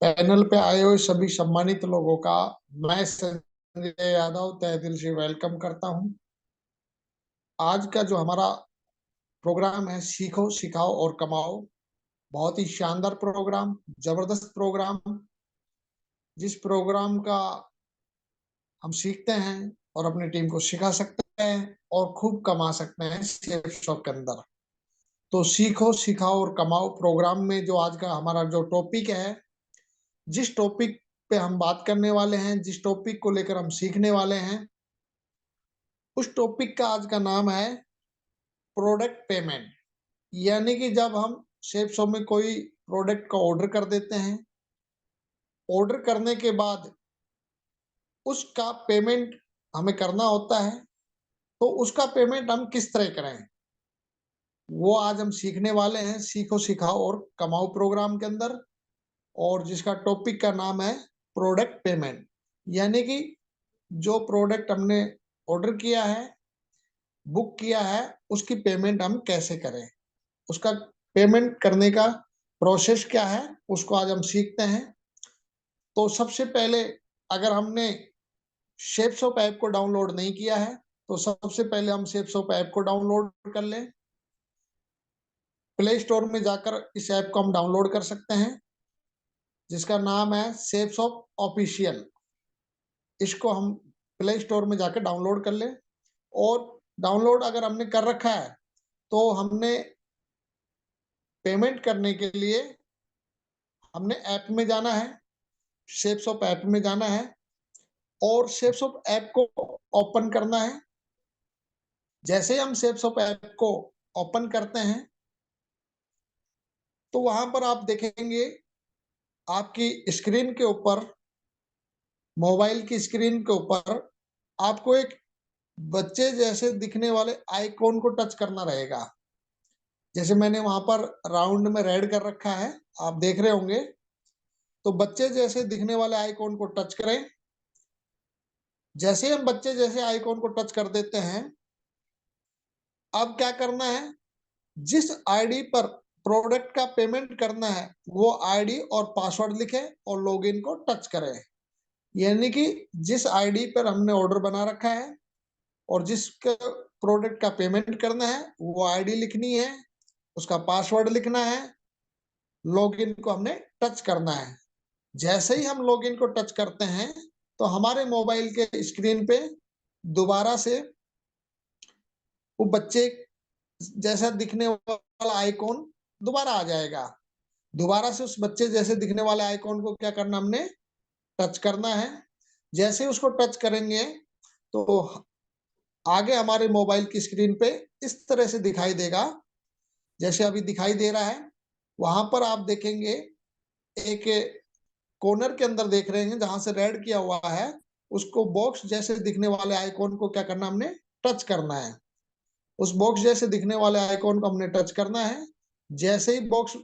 Panel पे आए हुए सभी सम्मानित लोगों का मैं संजय यादव तहे दिल से वेलकम करता हूं। आज का जो हमारा प्रोग्राम है सीखो सिखाओ और कमाओ, बहुत ही शानदार प्रोग्राम, जबरदस्त प्रोग्राम, जिस प्रोग्राम का हम सीखते हैं और अपनी टीम को सिखा सकते हैं और खूब कमा सकते हैं सेफ शॉप के अंदर। तो सीखो सिखाओ और कमाओ प्रोग्राम में जो आज का हमारा जो टॉपिक है, जिस टॉपिक पे हम बात करने वाले हैं, जिस टॉपिक को लेकर हम सीखने वाले हैं, उस टॉपिक का आज का नाम है प्रोडक्ट पेमेंट। यानी कि जब हम शेप शॉप में कोई प्रोडक्ट का ऑर्डर कर देते हैं, ऑर्डर करने के बाद उसका पेमेंट हमें करना होता है, तो उसका पेमेंट हम किस तरह करें, वो आज हम सीखने वाले हैं सीखो सिखाओ और कमाओ प्रोग्राम के अंदर। और जिसका टॉपिक का नाम है प्रोडक्ट पेमेंट। यानी कि जो प्रोडक्ट हमने ऑर्डर किया है, बुक किया है, उसकी पेमेंट हम कैसे करें, उसका पेमेंट करने का प्रोसेस क्या है, उसको आज हम सीखते हैं। तो सबसे पहले, अगर हमने शेपशॉप ऐप को डाउनलोड नहीं किया है, तो सबसे पहले हम शेपशॉप ऐप को डाउनलोड कर लें। प्ले स्टोर में जाकर इस ऐप को हम डाउनलोड कर सकते हैं, जिसका नाम है शेपशॉप ऑफिशियल। इसको हम प्ले स्टोर में जाकर डाउनलोड कर लें। और डाउनलोड अगर हमने कर रखा है, तो हमने पेमेंट करने के लिए हमने ऐप में जाना है, शेपशॉप ऐप में जाना है और शेपशॉप ऐप को ओपन करना है। जैसे ही हम शेपशॉप ऐप को ओपन करते हैं, तो वहां पर आप देखेंगे आपकी स्क्रीन के ऊपर, मोबाइल की स्क्रीन के ऊपर आपको एक बच्चे जैसे दिखने वाले आइकॉन को टच करना रहेगा। जैसे मैंने वहां पर राउंड में रेड कर रखा है, आप देख रहे होंगे। तो बच्चे जैसे दिखने वाले आइकॉन को टच करें। जैसे हम बच्चे जैसे आइकॉन को टच कर देते हैं, अब क्या करना है, जिस आईडी पर प्रोडक्ट का पेमेंट करना है, वो आईडी और पासवर्ड लिखें और लॉगिन को टच करें। यानी कि जिस आईडी पर हमने ऑर्डर बना रखा है और जिस प्रोडक्ट का पेमेंट करना है, वो आईडी लिखनी है, उसका पासवर्ड लिखना है, लॉगिन को हमने टच करना है। जैसे ही हम लॉगिन को टच करते हैं, तो हमारे मोबाइल के स्क्रीन पे दोबारा से वो बच्चे जैसा दिखने वाला आइकॉन दोबारा आ जाएगा। दोबारा से उस बच्चे जैसे दिखने वाले आइकॉन को क्या करना, हमने टच करना है। जैसे ही उसको टच करेंगे, तो आगे हमारे मोबाइल की स्क्रीन पे इस तरह से दिखाई देगा, जैसे अभी दिखाई दे रहा है। वहां पर आप देखेंगे एक कॉर्नर के अंदर देख रहे हैं, जहां से रेड किया हुआ है, उसको बॉक्स जैसे दिखने वाले आइकॉन को क्या करना, हमने टच करना है। उस बॉक्स जैसे दिखने वाले आइकॉन को हमने टच करना है। जैसे ही बॉक्स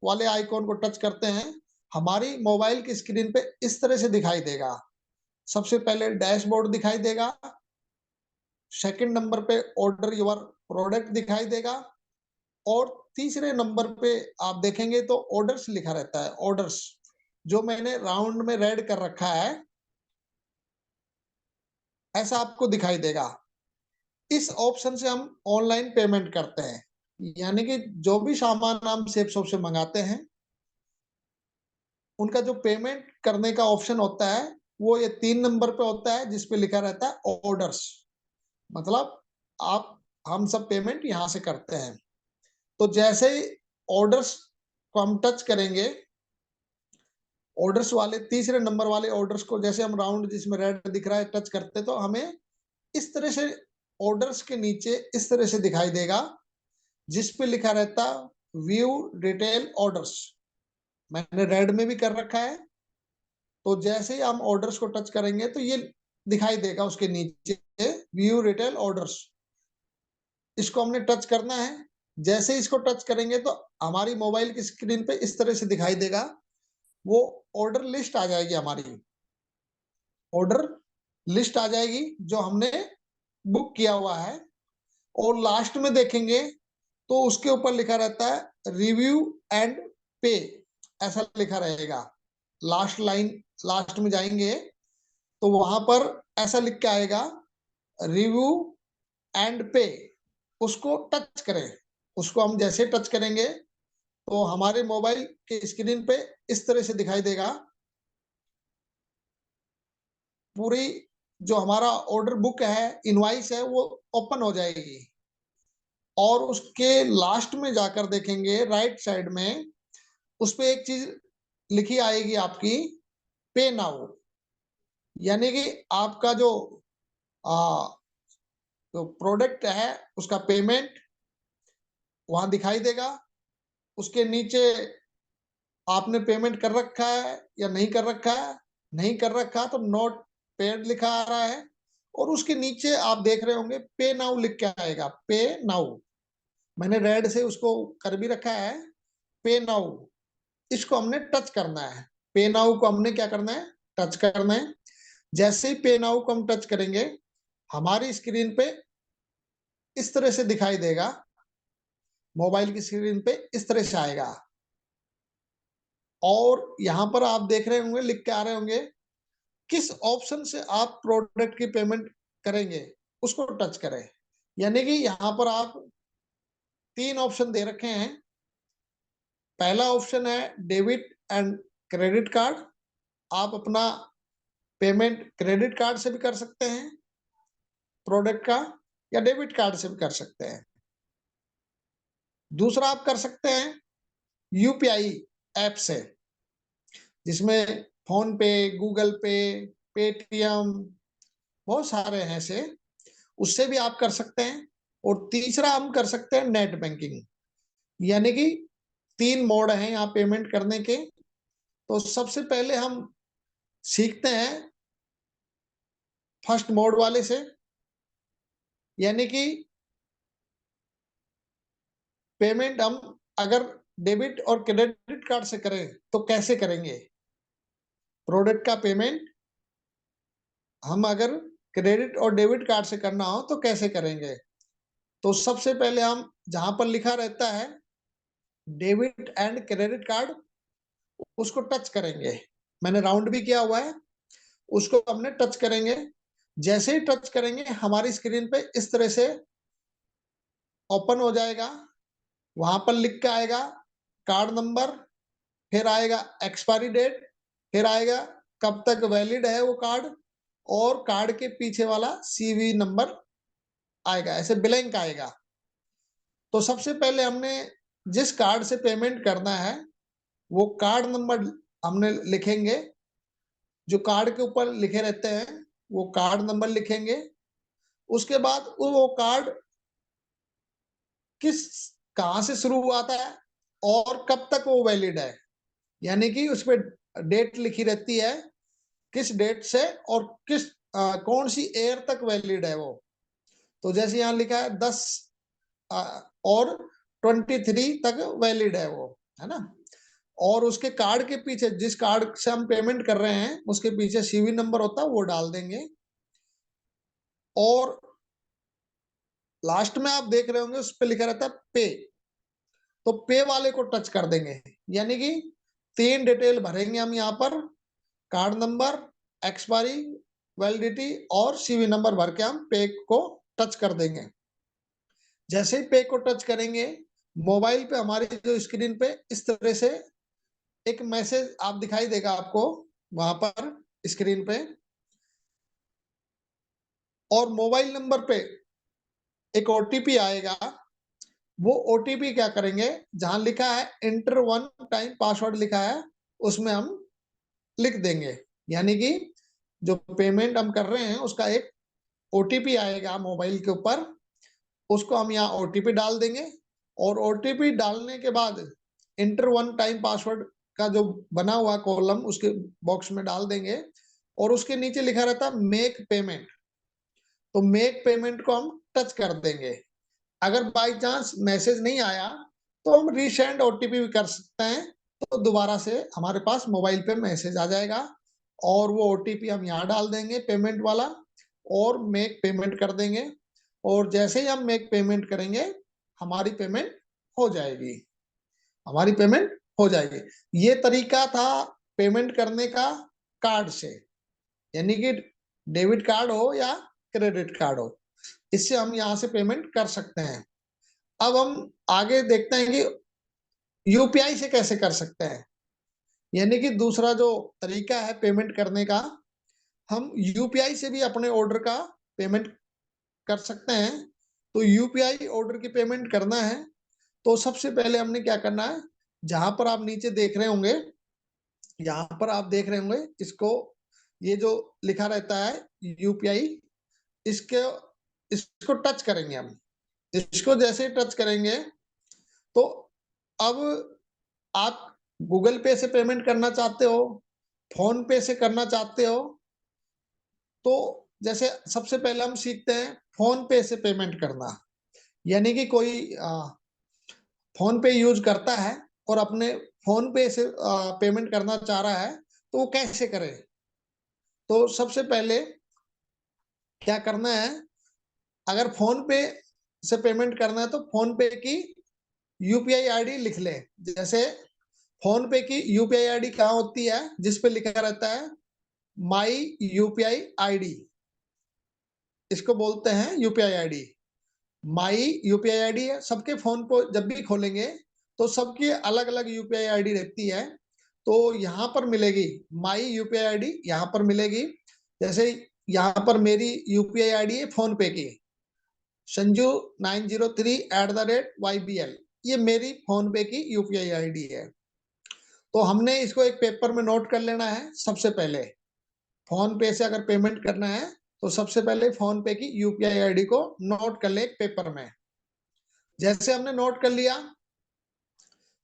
वाले आइकॉन को टच करते हैं, हमारी मोबाइल की स्क्रीन पे इस तरह से दिखाई देगा। सबसे पहले डैशबोर्ड दिखाई देगा, सेकंड नंबर पे ऑर्डर योर प्रोडक्ट दिखाई देगा, और तीसरे नंबर पे आप देखेंगे तो ऑर्डर्स लिखा रहता है। ऑर्डर्स जो मैंने राउंड में रेड कर रखा है, ऐसा आपको दिखाई देगा। इस ऑप्शन से हम ऑनलाइन पेमेंट करते हैं। यानी कि जो भी सामान हम सेफ शॉप से मंगाते हैं, उनका जो पेमेंट करने का ऑप्शन होता है, वो ये 3 नंबर पे होता है, जिस पे लिखा रहता है ऑर्डर्स। मतलब आप हम सब पेमेंट यहाँ से करते हैं। तो जैसे ही ऑर्डर्स को हम टच करेंगे, ऑर्डर्स वाले तीसरे नंबर वाले ऑर्डर्स को जैसे हम राउंड जिसमें रेड दिख रहा है टच करते, तो हमें इस तरह से ऑर्डर्स के नीचे इस तरह से दिखाई देगा, जिस पे लिखा रहता व्यू डिटेल ऑर्डर्स। मैंने रेड में भी कर रखा है। तो जैसे ही हम ऑर्डर्स को टच करेंगे, तो ये दिखाई देगा उसके नीचे व्यू रिटेल ऑर्डर्स। इसको हमने टच करना है। जैसे ही इसको टच करेंगे, तो हमारी मोबाइल की स्क्रीन पे इस तरह से दिखाई देगा, वो ऑर्डर लिस्ट आ जाएगी, हमारी ऑर्डर लिस्ट आ जाएगी जो हमने बुक किया हुआ है। और लास्ट में देखेंगे तो उसके ऊपर लिखा रहता है रिव्यू एंड पे, ऐसा लिखा रहेगा। लास्ट लाइन, लास्ट में जाएंगे तो वहां पर ऐसा लिख के आएगा रिव्यू एंड पे, उसको टच करें। उसको हम जैसे टच करेंगे तो हमारे मोबाइल के स्क्रीन पे इस तरह से दिखाई देगा, पूरी जो हमारा ऑर्डर बुक है, इनवाइस है, वो ओपन हो जाएगी। और उसके लास्ट में जाकर देखेंगे राइट साइड में, उस पे एक चीज लिखी आएगी आपकी, पे नाउ, यानी कि आपका आ, जो प्रोडक्ट है उसका पेमेंट वहां दिखाई देगा। उसके नीचे आपने पेमेंट कर रखा है या नहीं कर रखा है, नहीं कर रखा तो नोट पेड लिखा आ रहा है। और उसके नीचे आप देख रहे होंगे पे नाउ लिख के आएगा, पे नाउ, मैंने रेड से उसको कर भी रखा है, पे नाउ। इसको हमने टच करना है, पे नाउ को हमने क्या करना है, टच करना है। जैसे ही पे नाउ को हम टच करेंगे हमारी स्क्रीन पे इस तरह से दिखाई देगा, मोबाइल की स्क्रीन पे इस तरह से आएगा। और यहां पर आप देख रहे होंगे, लिख के आ रहे होंगे किस ऑप्शन से आप प्रोडक्ट की पेमेंट करेंगे, उसको टच करें। यानी कि यहां पर आप 3 ऑप्शन दे रखे हैं। पहला ऑप्शन है डेबिट एंड क्रेडिट कार्ड, आप अपना पेमेंट क्रेडिट कार्ड से भी कर सकते हैं प्रोडक्ट का, या डेबिट कार्ड से भी कर सकते हैं। दूसरा आप कर सकते हैं यूपीआई ऐप से, जिसमें फोन पे, गूगल पे, पेटीएम, बहुत सारे हैं ऐसे, उससे भी आप कर सकते हैं। और तीसरा हम कर सकते हैं नेट बैंकिंग। यानी कि 3 मोड हैं यहाँ पेमेंट करने के। तो सबसे पहले हम सीखते हैं फर्स्ट मोड वाले से, यानी कि पेमेंट हम अगर डेबिट और क्रेडिट कार्ड से करें तो कैसे करेंगे। प्रोडक्ट का पेमेंट हम अगर क्रेडिट और डेबिट कार्ड से करना हो तो कैसे करेंगे। तो सबसे पहले हम जहां पर लिखा रहता है डेबिट एंड क्रेडिट कार्ड, उसको टच करेंगे। मैंने राउंड भी किया हुआ है, उसको हमने टच करेंगे। जैसे ही टच करेंगे हमारी स्क्रीन पे इस तरह से ओपन हो जाएगा। वहां पर लिख के आएगा कार्ड नंबर, फिर आएगा एक्सपायरी डेट, फिर आएगा कब तक वैलिड है वो कार्ड, और कार्ड के पीछे वाला सीवी नंबर आएगा, ऐसे ब्लैंक आएगा। तो सबसे पहले हमने जिस कार्ड से पेमेंट करना है वो कार्ड नंबर हमने लिखेंगे, जो कार्ड के ऊपर लिखे रहते हैं वो कार्ड नंबर लिखेंगे। उसके बाद वो कार्ड किस कहां से शुरू हुआ था और कब तक वो वैलिड है, यानी कि उस पर डेट लिखी रहती है, किस डेट से और कौन सी ईयर तक वैलिड है वो। तो जैसे यहाँ लिखा है 10 और 23 तक वैलिड है वो, है ना। और उसके कार्ड के पीछे, जिस कार्ड से हम पेमेंट कर रहे हैं उसके पीछे सीवी नंबर होता है वो डाल देंगे। और लास्ट में आप देख रहे होंगे उस पर लिखा रहता है पे, तो पे वाले को टच कर देंगे। यानी कि 3 डिटेल भरेंगे हम यहाँ पर, कार्ड नंबर, एक्सपायरी, वैलिडिटी और सीवी नंबर भर के हम पे को टच कर देंगे। जैसे ही पे को टच करेंगे मोबाइल पे हमारी जो स्क्रीन पे इस तरह से एक मैसेज आप दिखाई देगा आपको वहां पर स्क्रीन पे। और मोबाइल नंबर पे एक ओटीपी आएगा, वो ओटीपी क्या करेंगे, जहां लिखा है इंटर 1 टाइम पासवर्ड लिखा है उसमें हम लिख देंगे। यानी कि जो पेमेंट हम कर रहे हैं उसका एक ओटीपी आएगा मोबाइल के ऊपर, उसको हम यहाँ ओटीपी डाल देंगे। और ओटीपी डालने के बाद इंटर 1 टाइम पासवर्ड का जो बना हुआ कॉलम उसके बॉक्स में डाल देंगे। और उसके नीचे लिखा रहता है मेक पेमेंट, तो मेक पेमेंट को हम टच कर देंगे। अगर बाई चांस मैसेज नहीं आया तो हम रीसेंड ओटीपी भी कर सकते हैं, तो दोबारा से हमारे पास मोबाइल पे मैसेज आ जाएगा और वो ओटीपी हम यहाँ डाल देंगे पेमेंट वाला और मेक पेमेंट कर देंगे। और जैसे ही हम मेक पेमेंट करेंगे हमारी पेमेंट हो जाएगी, हमारी पेमेंट हो जाएगी। ये तरीका था पेमेंट करने का कार्ड से, यानी कि डेबिट कार्ड हो या क्रेडिट कार्ड हो, इससे हम यहाँ से पेमेंट कर सकते हैं। अब हम आगे देखते हैं कि यूपीआई से कैसे कर सकते हैं, यानी कि दूसरा जो तरीका है पेमेंट करने का, हम यूपीआई से भी अपने ऑर्डर का पेमेंट कर सकते हैं। तो यूपीआई ऑर्डर की पेमेंट करना है तो सबसे पहले हमने क्या करना है, जहां पर आप नीचे देख रहे होंगे, यहाँ पर आप देख रहे होंगे इसको, ये जो लिखा रहता है यूपीआई, इसके इसको टच करेंगे हम। इसको जैसे टच करेंगे तो अब आप गूगल पे से पेमेंट करना चाहते हो, फोन पे से करना चाहते हो, तो जैसे सबसे पहले हम सीखते हैं फोन पे से पेमेंट करना, यानी कि कोई फोन पे यूज करता है और अपने फोन पे से पेमेंट करना चाह रहा है, तो वो कैसे करे। तो सबसे पहले क्या करना है, अगर फोन पे से पेमेंट करना है तो फोन पे की यूपीआई आईडी लिख ले। जैसे फोन पे की यूपीआई आईडी कहाँ होती है, जिस पे लिखा रहता है माई यूपीआई आईडी, इसको बोलते हैं यूपीआई आईडी। माई यूपीआई आईडी है, सबके फोन को जब भी खोलेंगे तो सबकी अलग अलग यूपीआई आईडी रहती है। तो यहाँ पर मिलेगी माई यूपीआई आईडी, यहाँ पर मिलेगी। जैसे यहाँ पर मेरी यूपीआई आईडी है फोन पे की, संजू903@YBL, ये मेरी फोन पे की यूपीआई आईडी है। तो हमने इसको एक पेपर में नोट कर लेना है। सबसे पहले फोन पे से अगर पेमेंट करना है तो सबसे पहले फोन पे की यूपीआई आईडी को नोट कर ले एक पेपर में। जैसे हमने नोट कर लिया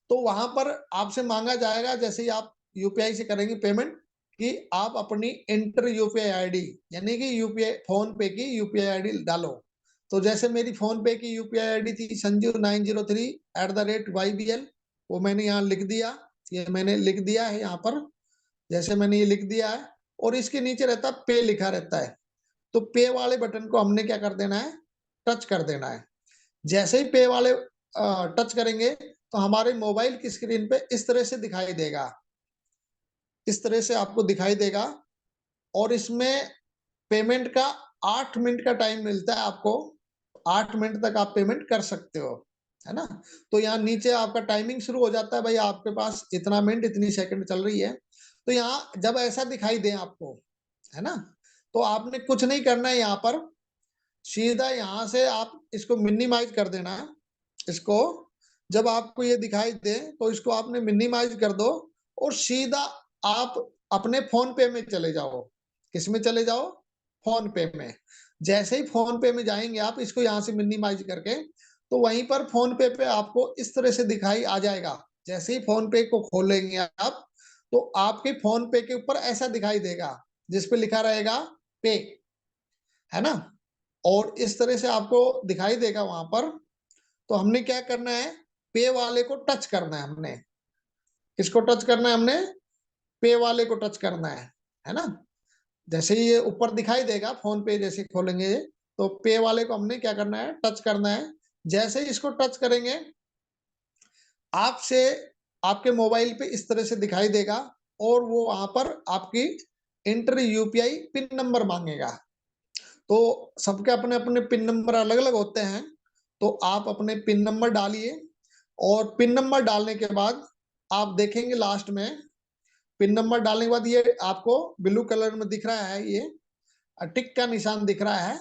तो वहां पर आपसे मांगा जाएगा, जैसे ही आप यूपीआई से करेंगे पेमेंट, कि आप अपनी इंटर यूपीआई आईडी, यानी कि यूपीआई फोन पे की यूपीआई आईडी डालो। तो जैसे मेरी फोन पे की यूपीआई आईडी थी संजू903@YBL, वो मैंने यहाँ लिख दिया, ये मैंने लिख दिया है यहाँ पर। जैसे मैंने ये लिख दिया है और इसके नीचे रहता है पे लिखा रहता है, तो पे वाले बटन को हमने क्या कर देना है, टच कर देना है। जैसे ही पे वाले टच करेंगे तो हमारे मोबाइल की स्क्रीन पे इस तरह से दिखाई देगा, इस तरह से आपको दिखाई देगा। और इसमें पेमेंट का 8 मिनट का टाइम मिलता है आपको, 8 मिनट तक आप पेमेंट कर सकते हो, है ना। तो यहाँ नीचे आपका टाइमिंग शुरू हो जाता है, भाई आपके पास इतना मिनट इतनी सेकंड चल रही है। तो यहाँ जब ऐसा दिखाई दे आपको, है ना, तो आपने कुछ नहीं करना है, यहाँ पर सीधा यहाँ से आप इसको मिनिमाइज कर देना है। इसको जब आपको ये दिखाई दे तो इसको आपने मिनिमाइज कर दो और सीधा आप अपने फोन पे में चले जाओ। किस में चले जाओ, फोन पे में। जैसे ही फोन पे में जाएंगे आप इसको यहाँ से मिनिमाइज करके, तो वहीं पर फोन पे आपको इस तरह से दिखाई आ जाएगा। जैसे ही फोन पे को खोलेंगे आप तो आपके फोन पे के ऊपर ऐसा दिखाई देगा जिसपे लिखा रहेगा पे, है ना। और इस तरह से आपको दिखाई देगा वहां पर। तो हमने क्या करना है, पे वाले को टच करना है हमने। किसको टच करना है हमने, पे वाले को टच करना है ना। जैसे ही ये ऊपर दिखाई देगा फोन पे, जैसे खोलेंगे तो पे वाले को हमने क्या करना है, टच करना है। जैसे ही इसको टच करेंगे आपसे आपके मोबाइल पे इस तरह से दिखाई देगा और वो वहां पर आपकी इंटर यूपीआई पिन नंबर मांगेगा। तो सबके अपने अपने पिन नंबर अलग अलग होते हैं, तो आप अपने पिन नंबर डालिए। और पिन नंबर डालने के बाद आप देखेंगे लास्ट में, पिन नंबर डालने के बाद ये आपको ब्लू कलर में दिख रहा है, ये टिक का निशान दिख रहा है।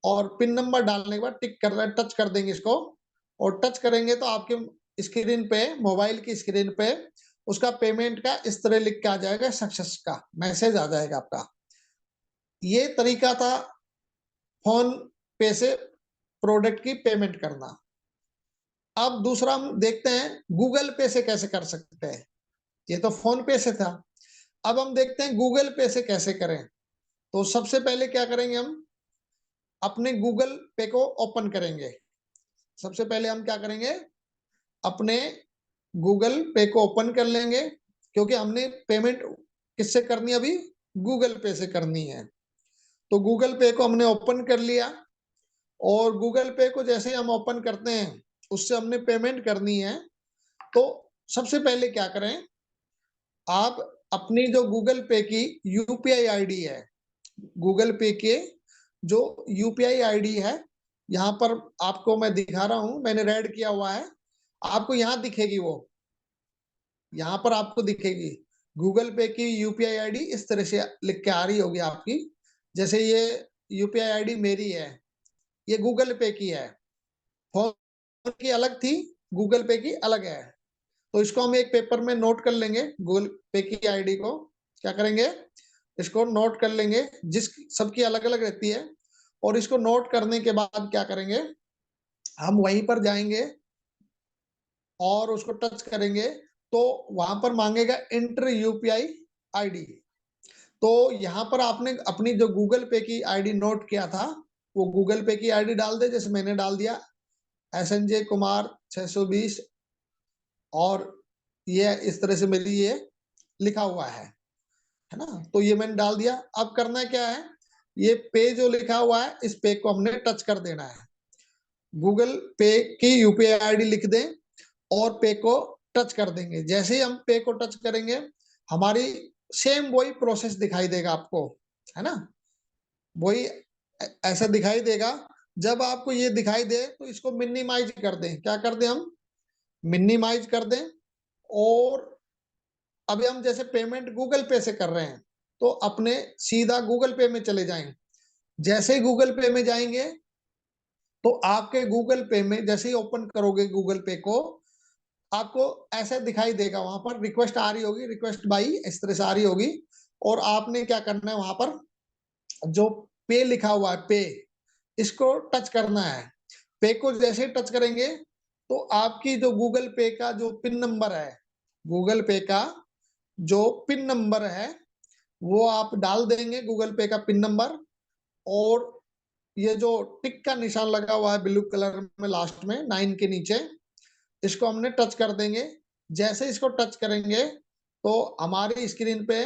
और पिन नंबर डालने के बाद टिक कर रहा है, टच कर देंगे इसको। और टच करेंगे तो आपके स्क्रीन पे, मोबाइल की स्क्रीन पे उसका पेमेंट का इस तरह लिख के आ जाएगा, सक्सेस का मैसेज आ जाएगा आपका। ये तरीका था फोन पे से प्रोडक्ट की पेमेंट करना। अब दूसरा हम देखते हैं गूगल पे से कैसे कर सकते हैं। ये तो फोन पे से था, अब हम देखते हैं गूगल पे से कैसे करें। तो सबसे पहले क्या करेंगे, हम अपने गूगल पे को ओपन करेंगे। सबसे पहले हम क्या करेंगे, अपने गूगल पे को ओपन कर लेंगे, क्योंकि हमने पेमेंट किससे करनी है, अभी गूगल पे से करनी है। तो गूगल पे को हमने ओपन कर लिया। और गूगल पे को जैसे हम ओपन करते हैं, उससे हमने पेमेंट करनी है। तो सबसे पहले क्या करें, आप अपनी जो गूगल पे की यूपीआई आईडी है, गूगल पे के जो यूपीआई आईडी है, यहाँ पर आपको मैं दिखा रहा हूं, मैंने रेड किया हुआ है, आपको यहाँ दिखेगी, वो यहाँ पर आपको दिखेगी गूगल पे की यूपीआई आईडी इस तरह से लिख के आ रही होगी आपकी। जैसे ये यूपीआई आईडी मेरी है, ये गूगल पे की है, फोन की अलग थी, गूगल पे की अलग है। तो इसको हम एक पेपर में नोट कर लेंगे, गूगल पे की आईडी को क्या करेंगे, इसको नोट कर लेंगे, जिस सबकी अलग अलग रहती है। और इसको नोट करने के बाद क्या करेंगे, हम वहीं पर जाएंगे और उसको टच करेंगे, तो वहां पर मांगेगा इंटर यूपीआई आईडी। तो यहाँ पर आपने अपनी जो गूगल पे की आईडी नोट किया था, वो गूगल पे की आईडी डाल दे, जैसे मैंने डाल दिया SNJ कुमार 620, और ये इस तरह से मेरी ये लिखा हुआ है ना। तो ये मैंने डाल दिया। अब करना क्या है, ये पे जो लिखा हुआ है, इस पे को हमने टच कर देना है। गूगल पे की यूपीआई आईडी लिख दें और पे को टच कर देंगे। जैसे ही हम पे को टच करेंगे, हमारी सेम वही प्रोसेस दिखाई देगा आपको, है ना, वही ऐसा दिखाई देगा। जब आपको ये दिखाई दे तो इसको मिनिमाइज कर दें। क्या कर दें हम, मिनिमाइज कर दें। और अभी हम जैसे पेमेंट गूगल पे से कर रहे हैं, तो अपने सीधा गूगल पे में चले जाएं। जैसे ही गूगल पे में जाएंगे, तो आपके गूगल पे में जैसे ही ओपन करोगे गूगल पे को, आपको ऐसा दिखाई देगा, वहां पर रिक्वेस्ट आ रही होगी, रिक्वेस्ट बाई इस तरह से आ रही होगी। और आपने क्या करना है, वहां पर जो पे लिखा हुआ है, पे, इसको टच करना है। पे को जैसे ही टच करेंगे, तो आपकी जो गूगल पे का जो पिन नंबर है, गूगल पे का जो पिन नंबर है, वो आप डाल देंगे, गूगल पे का पिन नंबर। और ये जो टिक का निशान लगा हुआ है ब्लू कलर में लास्ट में 9 के नीचे, इसको हमने टच कर देंगे। जैसे इसको टच करेंगे, तो हमारी स्क्रीन पे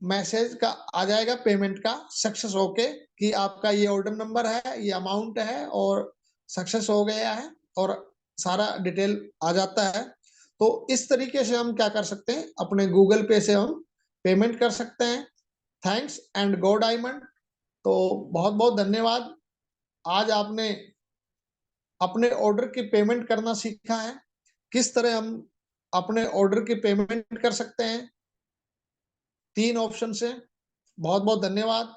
मैसेज का आ जाएगा पेमेंट का सक्सेस होके, कि आपका ये ऑर्डर नंबर है, ये अमाउंट है और सक्सेस हो गया है, और सारा डिटेल आ जाता है। तो इस तरीके से हम क्या कर सकते हैं, अपने गूगल पे से हम पेमेंट कर सकते हैं। Thanks and go diamond. तो बहुत बहुत धन्यवाद, आज आपने अपने ऑर्डर की पेमेंट करना सीखा है, किस तरह हम अपने ऑर्डर की पेमेंट कर सकते हैं 3 ऑप्शन से। बहुत बहुत धन्यवाद।